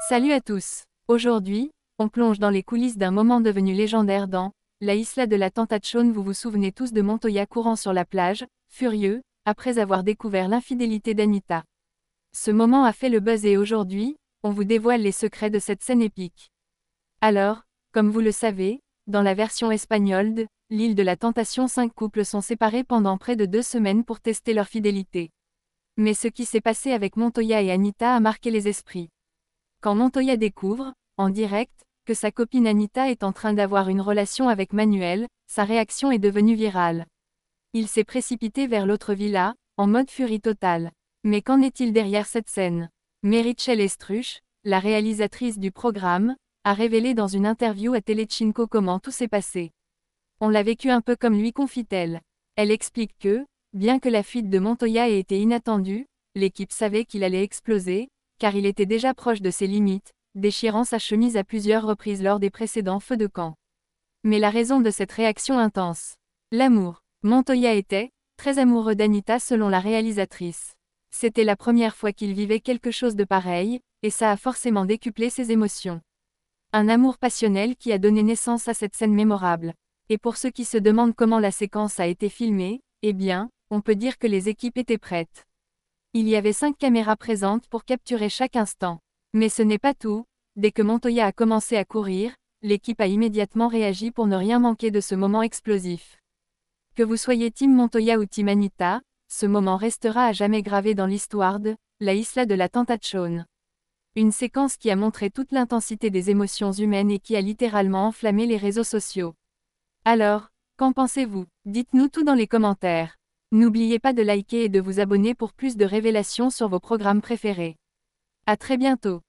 Salut à tous. Aujourd'hui, on plonge dans les coulisses d'un moment devenu légendaire dans la Isla de la Tentacion. Vous vous souvenez tous de Montoya courant sur la plage, furieux, après avoir découvert l'infidélité d'Anita. Ce moment a fait le buzz et aujourd'hui, on vous dévoile les secrets de cette scène épique. Alors, comme vous le savez, dans la version espagnole de l'île de la Tentation, 5 couples sont séparés pendant près de 2 semaines pour tester leur fidélité. Mais ce qui s'est passé avec Montoya et Anita a marqué les esprits. Quand Montoya découvre, en direct, que sa copine Anita est en train d'avoir une relation avec Manuel, sa réaction est devenue virale. Il s'est précipité vers l'autre villa, en mode furie totale. Mais qu'en est-il derrière cette scène? Meritxell Estruch, la réalisatrice du programme, a révélé dans une interview à Telecinco comment tout s'est passé. On l'a vécu un peu comme lui, confie-t-elle. Elle explique que, bien que la fuite de Montoya ait été inattendue, l'équipe savait qu'il allait exploser, car il était déjà proche de ses limites, déchirant sa chemise à plusieurs reprises lors des précédents feux de camp. Mais la raison de cette réaction intense? L'amour. Montoya était très amoureux d'Anita selon la réalisatrice. C'était la première fois qu'il vivait quelque chose de pareil, et ça a forcément décuplé ses émotions. Un amour passionnel qui a donné naissance à cette scène mémorable. Et pour ceux qui se demandent comment la séquence a été filmée, eh bien, on peut dire que les équipes étaient prêtes. Il y avait 5 caméras présentes pour capturer chaque instant. Mais ce n'est pas tout. Dès que Montoya a commencé à courir, l'équipe a immédiatement réagi pour ne rien manquer de ce moment explosif. Que vous soyez Team Montoya ou Team Anita, ce moment restera à jamais gravé dans l'histoire de la Isla de la Tentacion. Une séquence qui a montré toute l'intensité des émotions humaines et qui a littéralement enflammé les réseaux sociaux. Alors, qu'en pensez-vous? Dites-nous tout dans les commentaires. N'oubliez pas de liker et de vous abonner pour plus de révélations sur vos programmes préférés. À très bientôt.